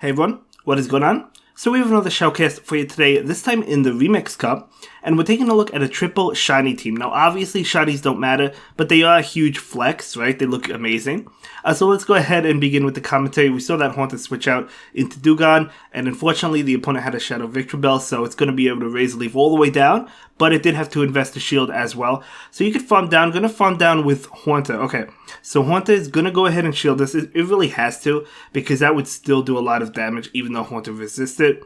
Hey everyone, what is going on? So we have another shoutcast for you today, this time in the Remix Cup, and we're taking a look at a triple shiny team. Now obviously shinies don't matter, but they are a huge flex, right? They look amazing. So let's go ahead and begin with the commentary. We saw that Haunted switch out into Dugon, and unfortunately the opponent had a Shadow Victreebel, so it's going to be able to raise Leaf all the way down, but it did have to invest a shield as well. So you could farm down, going to farm down with Haunted. Okay, so Haunted is going to go ahead and shield this. It really has to, because that would still do a lot of damage, even though Haunted resisted.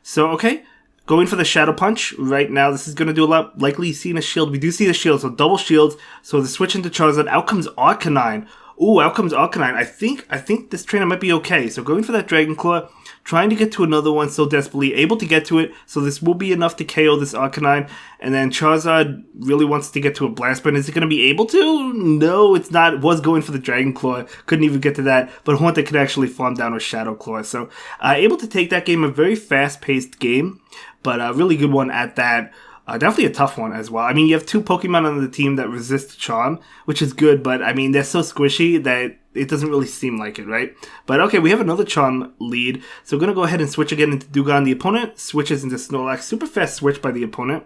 So, okay, going for the Shadow Punch right now. This is going to do a lot. Likely seeing a shield. We do see the shield, so double shields. So the switch into Charizard. Out comes Arcanine. Ooh, out comes Arcanine. I think this trainer might be okay. So going for that Dragon Claw, trying to get to another one so desperately, able to get to it. So this will be enough to KO this Arcanine. And then Charizard really wants to get to a Blast Burn. Is it going to be able to? No, it's not. It was going for the Dragon Claw. Couldn't even get to that. But Haunted could actually farm down with Shadow Claw. So able to take that game. A very fast-paced game, but a really good one at that. Definitely a tough one as well. I mean, you have two Pokemon on the team that resist Charm, which is good, but I mean, they're so squishy that it doesn't really seem like it, right? But okay, we have another Charm lead, so we're going to go ahead and switch again into Dugon. The opponent switches into Snorlax. Super fast switch by the opponent.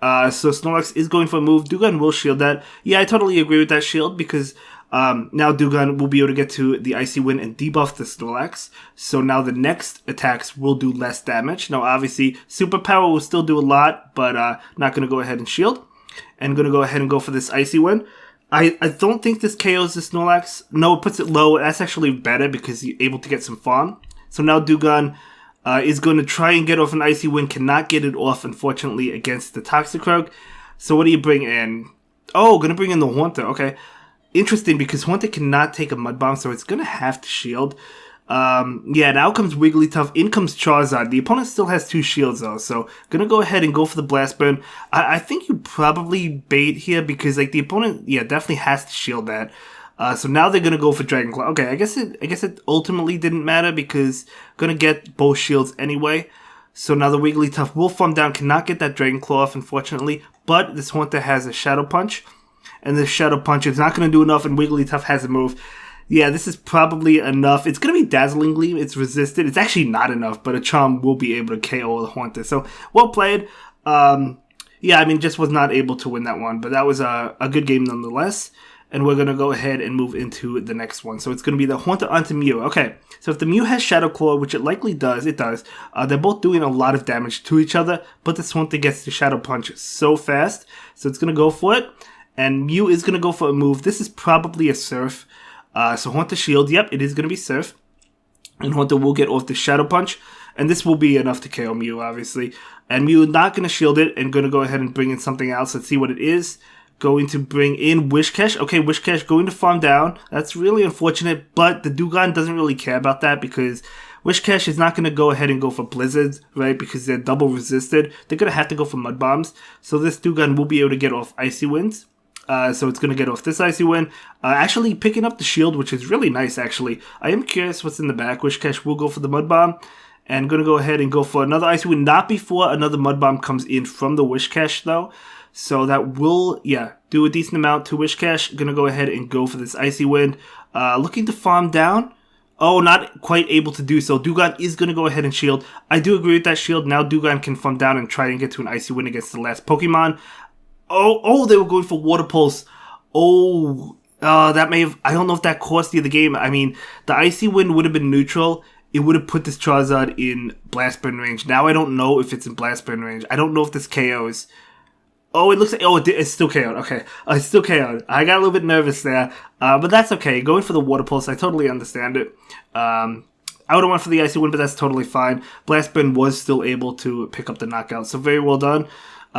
So Snorlax is going for a move. Dugon will shield that. Yeah, I totally agree with that shield, because now Dugon will be able to get to the Icy Wind and debuff the Snorlax. So now the next attacks will do less damage. Now obviously Superpower will still do a lot, but not going to go ahead and shield. And going to go ahead and go for this Icy Wind. I don't think this KOs the Snorlax. No, it puts it low. That's actually better because you're able to get some farm. So now Dugon is going to try and get off an Icy Wind. Cannot get it off, unfortunately, against the Toxicroak. So what do you bring in? Oh, going to bring in the Haunter. Okay. Interesting, because Haunted cannot take a Mud Bomb, so it's going to have to shield. Yeah, now comes Wigglytuff. In comes Charizard. The opponent still has two shields, though, so going to go ahead and go for the Blast Burn. I think you probably bait here, because like the opponent, yeah, definitely has to shield that. So now they're going to go for Dragon Claw. Okay, I guess it ultimately didn't matter, because going to get both shields anyway. So now the Wigglytuff will farm down. Cannot get that Dragon Claw off, unfortunately. But this Haunter has a Shadow Punch. And this Shadow Punch is not going to do enough, and Wigglytuff has a move. Yeah, this is probably enough. It's going to be Dazzling Gleam. It's resisted. It's actually not enough, but a Charm will be able to KO the Haunter. So, well played. Yeah, I mean, just was not able to win that one, but that was a good game nonetheless. And we're going to go ahead and move into the next one. So it's going to be the Haunter onto Mew. Okay, so if the Mew has Shadow Claw, which it likely does, it does, they're both doing a lot of damage to each other, but this Haunter gets the Shadow Punch so fast, so it's going to go for it. And Mew is going to go for a move. This is probably a Surf. So Haunter shield. Yep, it is going to be Surf. And Haunter will get off the Shadow Punch. And this will be enough to KO Mew, obviously. And Mew not going to shield it. And going to go ahead and bring in something else. Let's see what it is. Going to bring in Wishcash. Okay, Wishcash going to farm down. That's really unfortunate. But the Dugon doesn't really care about that, because Wishcash is not going to go ahead and go for Blizzards, right? Because they're double resisted. They're going to have to go for Mud Bombs. So this Dugon will be able to get off Icy Winds. So it's going to get off this Icy Wind. Actually picking up the shield, which is really nice, actually. I am curious what's in the back. Wishcash will go for the Mud Bomb. And going to go ahead and go for another Icy Wind. Not before another Mud Bomb comes in from the Wishcash, though. So that will, yeah, do a decent amount to Wishcash. Going to go ahead and go for this Icy Wind. Looking to farm down. Oh, not quite able to do so. Dugon is going to go ahead and shield. I do agree with that shield. Now Dugon can farm down and try and get to an Icy Wind against the last Pokemon. Oh, they were going for Water Pulse. That may have, I don't know if that cost you the game. I mean, the Icy Wind would have been neutral. It would have put this Charizard in Blast Burn range. Now I don't know if it's in Blast Burn range. I don't know if this KOs. Oh, it looks like, it's still KO'd. Okay, it's still KO'd. I got a little bit nervous there, but that's okay. Going for the Water Pulse, I totally understand it. I would have went for the Icy Wind, but that's totally fine. Blast Burn was still able to pick up the knockout, so very well done.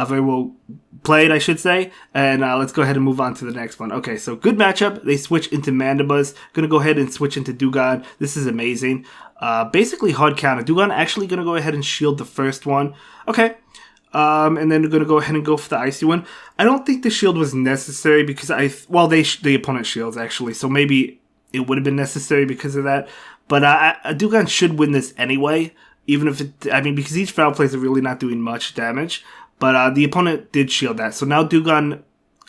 Very well played, I should say. And let's go ahead and move on to the next one. Okay, so good matchup. They switch into Mandibuzz. Going to go ahead and switch into Dugon. This is amazing. Basically hard counter. Dugon actually going to go ahead and shield the first one. Okay. And then we're going to go ahead and go for the Icy one. I don't think the shield was necessary because the opponent shields actually. So maybe it would have been necessary because of that. But Dugon should win this anyway. Even if because each foul plays are really not doing much damage. But the opponent did shield that. So now Dugon,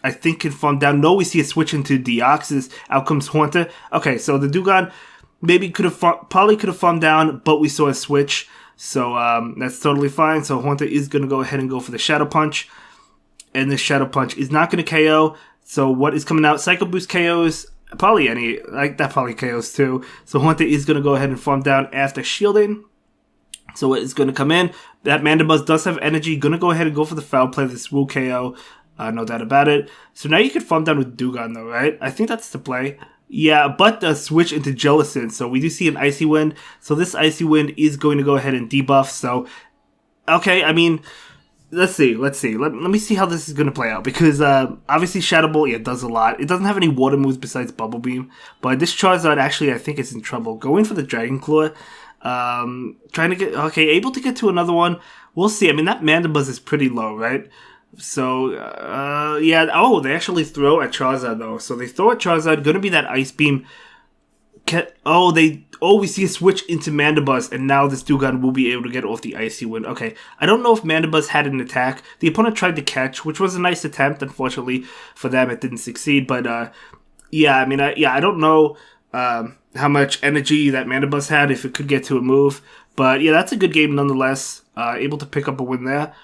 I think, can farm down. No, we see a switch into Deoxys. Out comes Haunter. Okay, so the Dugon maybe probably could have farmed down, but we saw a switch. So that's totally fine. So Haunter is going to go ahead and go for the Shadow Punch. And this Shadow Punch is not going to KO. So what is coming out? Psycho Boost KOs. Probably any. Like that probably KOs too. So Haunter is going to go ahead and farm down after shielding. So what is going to come in? That Mandibuzz does have energy. Going to go ahead and go for the Foul Play. This will KO. No doubt about it. So now you can farm down with Dugon though, right? I think that's the play. Yeah, but switch into Jellicent. So we do see an Icy Wind. So this Icy Wind is going to go ahead and debuff. So, okay, I mean, let's see. Let me see how this is going to play out. Because obviously Shadow Ball, yeah, does a lot. It doesn't have any water moves besides Bubble Beam. But this Charizard actually, I think, is in trouble. Going for the Dragon Claw. Trying to get, okay, able to get to another one. We'll see. I mean, that Mandibuzz is pretty low, right? So, yeah. Oh, they actually throw at Charizard, though. So they throw at Charizard. Going to be that Ice Beam. We see a switch into Mandibuzz. And now this Dugon will be able to get off the Icy Wind. Okay. I don't know if Mandibuzz had an attack. The opponent tried to catch, which was a nice attempt. Unfortunately, for them, it didn't succeed. But, yeah, I mean, I don't know how much energy that Mandibuzz had, if it could get to a move. But, yeah, that's a good game nonetheless. Able to pick up a win there.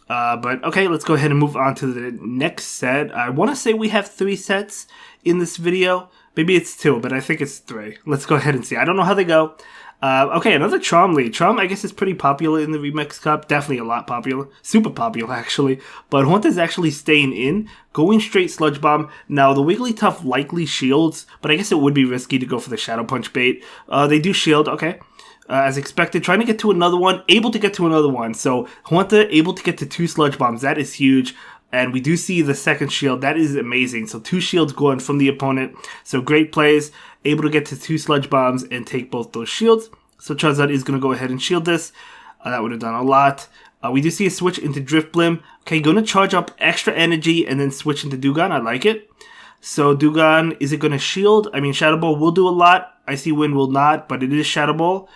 But okay, let's go ahead and move on to the next set. I want to say we have 3 sets in this video. Maybe it's 2, but I think it's 3. Let's go ahead and see. I don't know how they go. Okay, another Charm lead. Charm, I guess, is pretty popular in the Remix Cup. Definitely a lot popular. Super popular, actually. But Haunter's actually staying in. Going straight Sludge Bomb. Now, the Wigglytuff likely shields, but I guess it would be risky to go for the Shadow Punch bait. They do shield, okay. As expected, trying to get to another one, able to get to another one. So, Haunter able to get to 2 Sludge Bombs. That is huge. And we do see the second shield. That is amazing. So, 2 shields going from the opponent. So, great plays. Able to get to 2 Sludge Bombs and take both those shields. So, Charizard is going to go ahead and shield this. That would have done a lot. We do see a switch into Drifblim. Okay, going to charge up extra energy and then switch into Dugon. I like it. So, Dugon, is it going to shield? I mean, Shadow Ball will do a lot. Icy Wind will not, but it is Shadow Ball.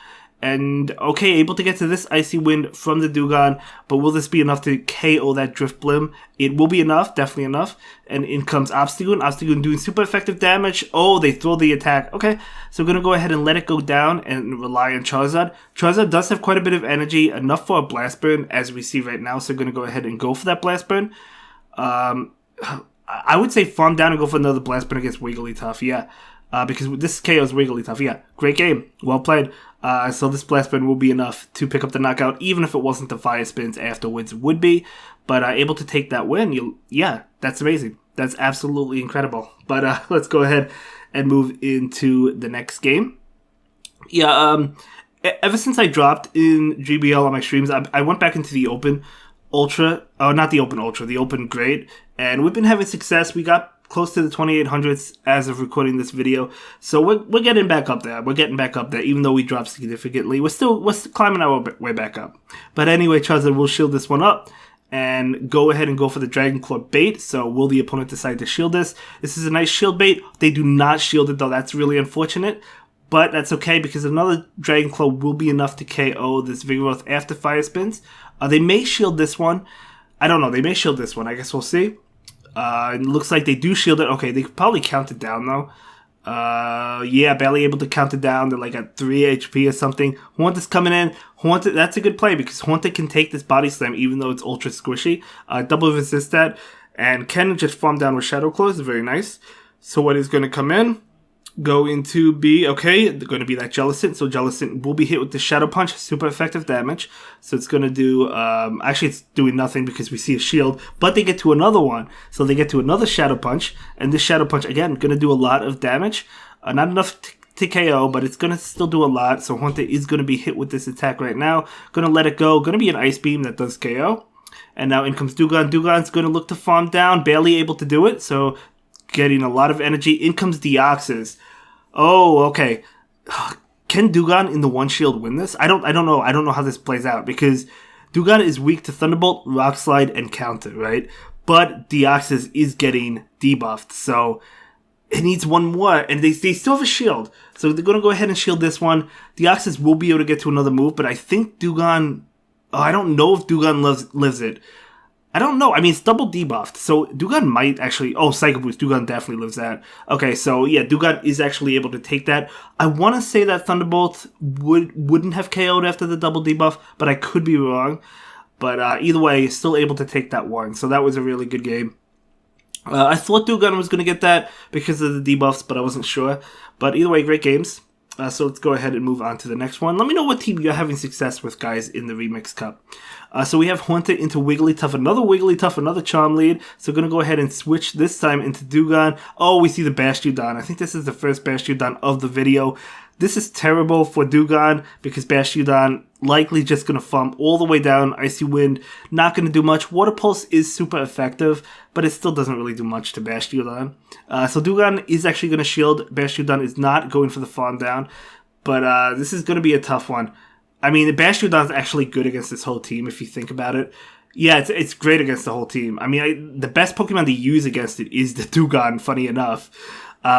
And, okay, able to get to this Icy Wind from the Dugon, but will this be enough to KO that Drifblim? It will be enough, definitely enough. And in comes Obstagoon. Obstagoon doing super effective damage. Oh, they throw the attack. Okay, so we're going to go ahead and let it go down and rely on Charizard. Charizard does have quite a bit of energy, enough for a Blast Burn, as we see right now. So we're going to go ahead and go for that Blast Burn. I would say farm down and go for another Blast Burn against Wigglytuff, yeah. Because this KO's Wigglytuff, yeah. Great game. Well played. So this Blast Burn will be enough to pick up the knockout, even if it wasn't the Fire Spins afterwards would be. But able to take that win, yeah, that's amazing. That's absolutely incredible. But let's go ahead and move into the next game. Yeah, ever since I dropped in GBL on my streams, I went back into the Open Ultra. Oh, not the Open Ultra, the Open Great. And we've been having success. We got close to the 2800s as of recording this video. So we're getting back up there. We're getting back up there, even though we dropped significantly. We're still climbing our way back up. But anyway, Charizard will shield this one up and go ahead and go for the Dragon Claw bait. So will the opponent decide to shield this? This is a nice shield bait. They do not shield it, though. That's really unfortunate. But that's okay, because another Dragon Claw will be enough to KO this Vigoroth after Fire Spins. They may shield this one. I don't know. They may shield this one. I guess we'll see. It looks like they do shield it. Okay, they could probably count it down, though. Yeah, barely able to count it down. They're like at 3 HP or something. Haunter's coming in. Haunter, that's a good play, because Haunter can take this Body Slam, even though it's ultra squishy. Double resist that. And can just farm down with Shadow Claws. Very nice. So what is going to come in? Going to be, okay, going to be that Jellicent. So Jellicent will be hit with the Shadow Punch, super effective damage. So it's going to do, actually it's doing nothing because we see a shield, but they get to another one. So they get to another Shadow Punch, and this Shadow Punch, again, going to do a lot of damage. Not enough to KO, but it's going to still do a lot. So Haunter is going to be hit with this attack right now. Going to let it go. Going to be an Ice Beam that does KO. And now in comes Dugon. Dugon's going to look to farm down, barely able to do it. So getting a lot of energy. In comes Deoxys. Oh, okay. Can Dugon in the one shield win this? I don't know. I don't know how this plays out, because Dugon is weak to Thunderbolt, Rock Slide, and Counter, right? But Deoxys is getting debuffed, so it needs one more, and they still have a shield. So they're going to go ahead and shield this one. Deoxys will be able to get to another move, but I think Dugon... Oh, I don't know if Dugon lives it. I don't know. I mean, it's double debuffed, so Dugon might actually... Oh, Psycho Boost. Dugon definitely lives that. Okay, so yeah, Dugon is actually able to take that. I want to say that Thunderbolt wouldn't have KO'd after the double debuff, but I could be wrong. But either way, still able to take that one, so that was a really good game. I thought Dugon was going to get that because of the debuffs, but I wasn't sure. But either way, great games. So let's go ahead and move on to the next one. Let me know what team you're having success with, guys, in the Remix Cup. So we have Haunted into Wigglytuff, another Charm lead. So we're going to go ahead and switch this time into Dugon. Oh, we see the Bastiodon. I think this is the first Bastiodon of the video. This is terrible for Dugon because Bastiodon likely just going to farm all the way down. Icy Wind, not going to do much. Water Pulse is super effective, but it still doesn't really do much to Bastiodon. So Dugon is actually going to shield. Bastiodon is not going for the farm down, but this is going to be a tough one. I mean, Bastiodon's actually good against this whole team if you think about it. Yeah, it's great against the whole team. I mean, the best Pokemon to use against it is the Dugon, funny enough.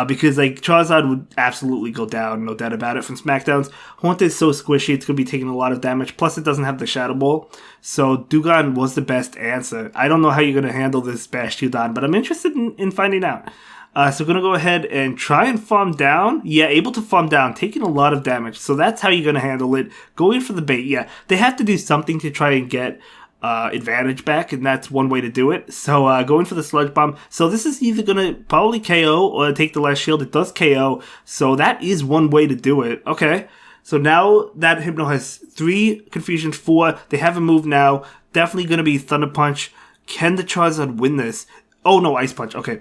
Because like Charizard would absolutely go down, no doubt about it, from Smackdowns. Haunted is so squishy, it's going to be taking a lot of damage. Plus, it doesn't have the Shadow Ball. So Dugon was the best answer. I don't know how you're going to handle this Bastiodon, but I'm interested in finding out. So we're going to go ahead and try and farm down. Yeah, able to farm down, taking a lot of damage. So that's how you're going to handle it. Going for the bait, yeah. They have to do something to try and get advantage back, and that's one way to do it. So going for the Sludge Bomb. So this is either going to probably KO or take the last shield. It does KO, so that is one way to do it. Okay, so now that Hypno has 3 Confusion, 4. They have a move now. Definitely going to be Thunder Punch. Can the Charizard win this? Oh no, Ice Punch. Okay,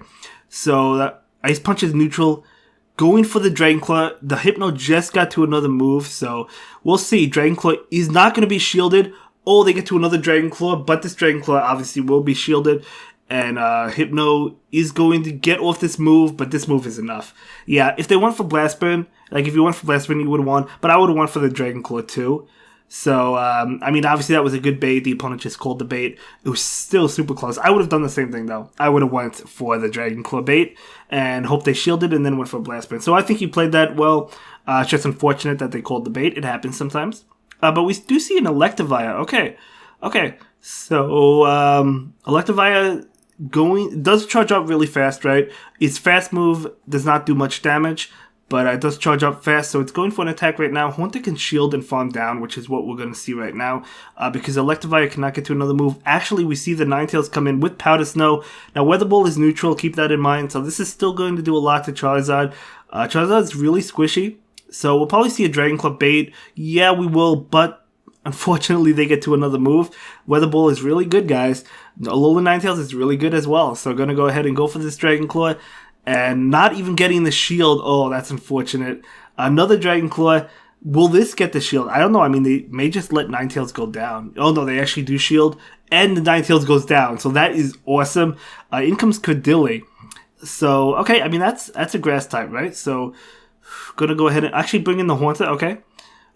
so that Ice Punch is neutral. Going for the Dragon Claw. The Hypno just got to another move, so we'll see. Dragon Claw is not going to be shielded. Oh, they get to another Dragon Claw, but this Dragon Claw obviously will be shielded. And Hypno is going to get off this move, but this move is enough. Yeah, if they went for Blast Burn, like if you went for Blast Burn, you would have won. But I would have won for the Dragon Claw too. So, I mean, obviously that was a good bait. The opponent just called the bait. It was still super close. I would have done the same thing, though. I would have went for the Dragon Claw bait and hoped they shielded and then went for Blast Burn. So I think he played that well. It's just unfortunate that they called the bait. It happens sometimes. But we do see an Electivire. Okay. So, Electivire does charge up really fast, right? Its fast move does not do much damage, but it does charge up fast, so it's going for an attack right now. Haunted can shield and farm down, which is what we're going to see right now, because Electivire cannot get to another move. Actually, we see the Ninetales come in with Powder Snow. Now, Weather Ball is neutral, keep that in mind, so this is still going to do a lot to Charizard. Charizard's really squishy. So we'll probably see a Dragon Claw bait. Yeah, we will, but unfortunately they get to another move. Weather Ball is really good, guys. Alolan Ninetales is really good as well. So going to go ahead and go for this Dragon Claw. And not even getting the shield. Oh, that's unfortunate. Another Dragon Claw. Will this get the shield? I don't know. I mean, they may just let Ninetales go down. Oh, no, they actually do shield. And the Ninetales goes down. So that is awesome. In comes Cordilli. So, okay, I mean, that's a grass type, right? So... Gonna go ahead and actually bring in the Haunted, okay.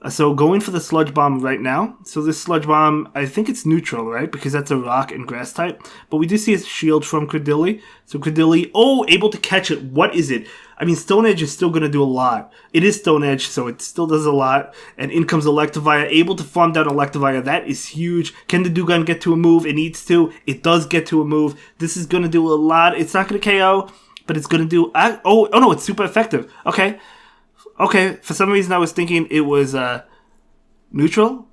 So going for the Sludge Bomb right now. So this Sludge Bomb, I think it's neutral, right? Because that's a rock and grass type. But we do see a shield from Cordilli. So Cordilli, oh, able to catch it. What is it? I mean, Stone Edge is still going to do a lot. It is Stone Edge, so it still does a lot. And in comes Electivire, able to farm down Electivire. That is huge. Can the Dugon get to a move? It needs to. It does get to a move. This is going to do a lot. It's not going to KO, but it's going to do... Oh, no, it's super effective. Okay, for some reason I was thinking it was neutral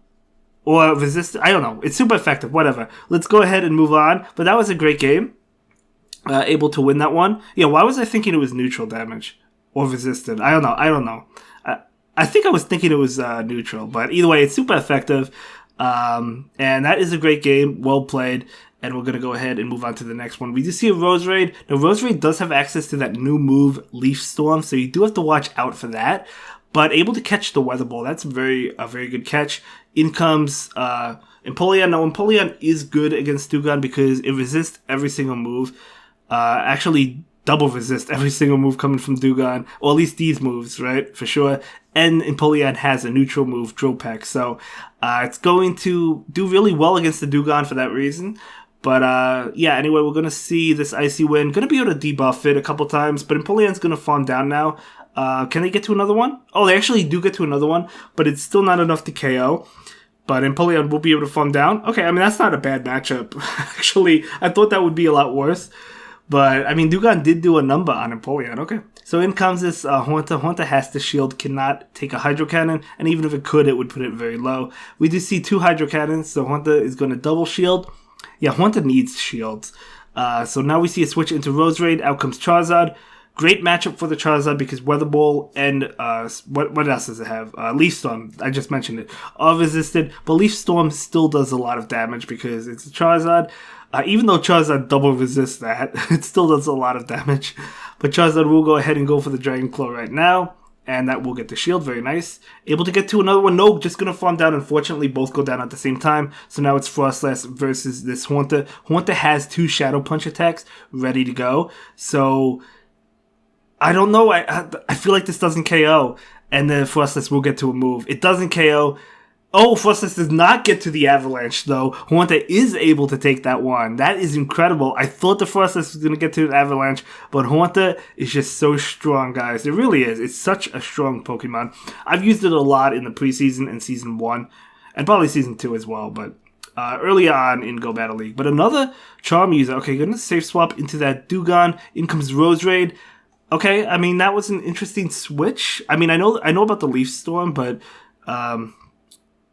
or resistant. I don't know. It's super effective. Whatever. Let's go ahead and move on. But that was a great game. Able to win that one. Yeah, why was I thinking it was neutral damage or resistant? I don't know. I think I was thinking it was neutral. But either way, it's super effective. And that is a great game. Well played. And we're going to go ahead and move on to the next one. We do see a Roserade. Now, Roserade does have access to that new move, Leaf Storm, so you do have to watch out for that. But able to catch the Weather Ball, that's a very good catch. In comes Empoleon. Now, Empoleon is good against Dugon because it resists every single move. Actually, double resist every single move coming from Dugon, or at least these moves, right? For sure. And Empoleon has a neutral move, Drill Peck. So it's going to do really well against the Dugon for that reason. But, yeah, anyway, we're going to see this Icy Wind. Going to be able to debuff it a couple times, but Empoleon's going to farm down now. Can they get to another one? Oh, they actually do get to another one, but it's still not enough to KO. But Empoleon will be able to farm down. Okay, I mean, that's not a bad matchup. Actually, I thought that would be a lot worse. But, I mean, Dugon did do a number on Empoleon. Okay. So in comes this Haunter. Haunter has to shield, cannot take a Hydro Cannon. And even if it could, it would put it very low. We do see 2 Hydro Cannons, so Haunter is going to double shield. Yeah, Haunter needs shields. So now we see a switch into Roserade. Out comes Charizard. Great matchup for the Charizard because Weather Ball and what else does it have? Leaf Storm, I just mentioned it, are resisted, but Leaf Storm still does a lot of damage because it's a Charizard. Even though Charizard double resists that, it still does a lot of damage. But Charizard will go ahead and go for the Dragon Claw right now, and that will get the shield, very nice. Able to get to another one, no, just going to farm down. Unfortunately, both go down at the same time, so now it's Frostlass versus this Haunter. Haunter has 2 Shadow Punch attacks ready to go, so I don't know. I feel like this doesn't KO, and then Frostlass will get to a move. It doesn't KO. Oh, Frostlass does not get to the Avalanche, though. Haunter is able to take that one. That is incredible. I thought the Frostlass was going to get to the Avalanche, but Haunter is just so strong, guys. It really is. It's such a strong Pokemon. I've used it a lot in the preseason and Season 1, and probably Season 2 as well, but early on in Go Battle League. But another Charm user. Okay, going to safe swap into that Dugon. In comes Roserade. Okay, I mean, that was an interesting switch. I mean, I know about the Leaf Storm, but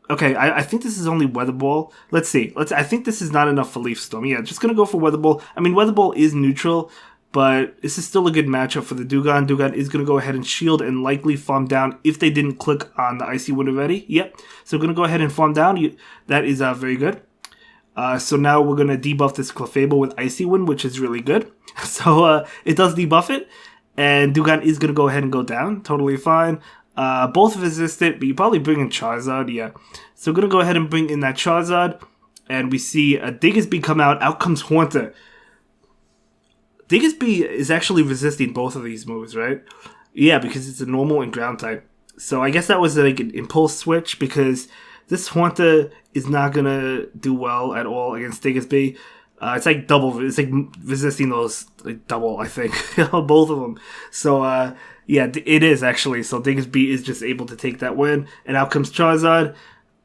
okay, I think this is only Weather Ball. Let's see. I think this is not enough for Leaf Storm. Yeah, just gonna go for Weather Ball. I mean, Weather Ball is neutral, but this is still a good matchup for the Dugon. Dugon is gonna go ahead and shield and likely farm down if they didn't click on the Icy Wind already. Yep. So gonna go ahead and farm down. That is very good. So now we're gonna debuff this Clefable with Icy Wind, which is really good. So it does debuff it. And Dugon is going to go ahead and go down. Totally fine. Both resisted, but you probably bring in Charizard. Yeah. So we're going to go ahead and bring in that Charizard. And we see a Diggersby come out. Out comes Haunter. Diggersby is actually resisting both of these moves, right? Yeah, because it's a normal and ground type. So I guess that was like an impulse switch because this Haunter is not going to do well at all against Diggersby. It's like double. It's like resisting those like double. I think both of them. So yeah, it is actually. So Diggersby is just able to take that win, and out comes Charizard.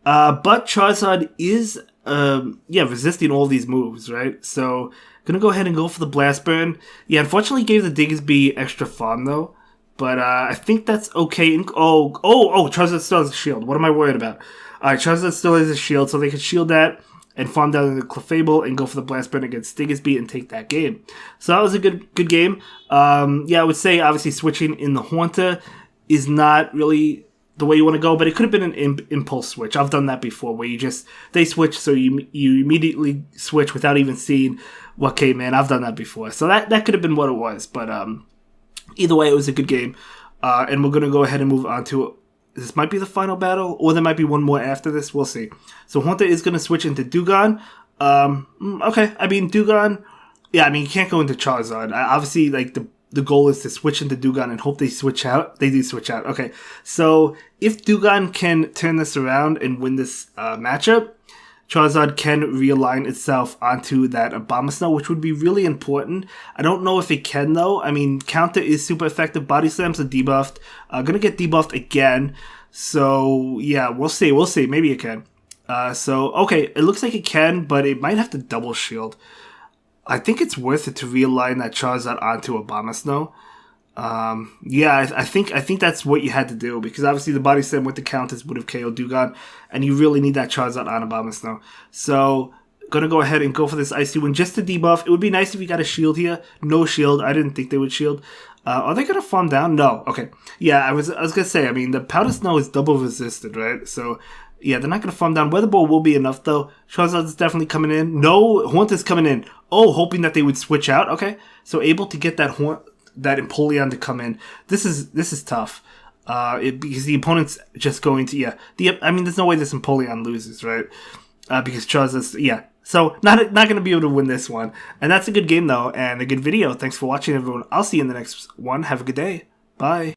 But Charizard is resisting all these moves, right? So gonna go ahead and go for the Blast Burn. Yeah, unfortunately gave the Diggersby extra farm though, but I think that's okay. Charizard still has a shield. What am I worried about? All right, Charizard still has a shield, so they can shield that and farm down the Clefable and go for the Blast Burn against Diggersby and take that game. So that was a good game. Yeah, I would say obviously switching in the Haunter is not really the way you want to go, but it could have been an impulse switch. I've done that before where they switch so you immediately switch without even seeing what came in. I've done that before. So that could have been what it was. But either way, it was a good game. And we're going to go ahead and move on to this might be the final battle, or there might be one more after this. We'll see. So Haunter is going to switch into Dugon. Okay, I mean, Dugon, yeah, I mean, you can't go into Charizard. Obviously, like, the goal is to switch into Dugon and hope they switch out. They do switch out. Okay, so if Dugon can turn this around and win this matchup, Charizard can realign itself onto that Abomasnow, which would be really important. I don't know if it can, though. I mean, Counter is super effective. Body Slams are debuffed. Gonna get debuffed again. So, yeah, we'll see. We'll see. Maybe it can. Okay, it looks like it can, but it might have to double shield. I think it's worth it to realign that Charizard onto Abomasnow. Yeah, I think that's what you had to do, because obviously the Body Slam with the counters would have KO'd Dugon, and you really need that Charizard on Abomasnow. So, gonna go ahead and go for this Icy Wind just to debuff. It would be nice if you got a shield here. No shield. I didn't think they would shield. Are they gonna farm down? No. Okay. Yeah, I was gonna say, I mean, the Powder Snow is double resisted, right? So, yeah, they're not gonna farm down. Weather Ball will be enough, though. Charizard's definitely coming in. No, Haunter's coming in. Oh, hoping that they would switch out. Okay. So, able to get that Empoleon to come in. This is tough. Because the opponent's just going to I mean, there's no way this Empoleon loses, right? Because Charizard's so not gonna be able to win this one. And that's a good game though, and a good video. Thanks for watching, everyone. I'll see you in the next one. Have a good day. Bye.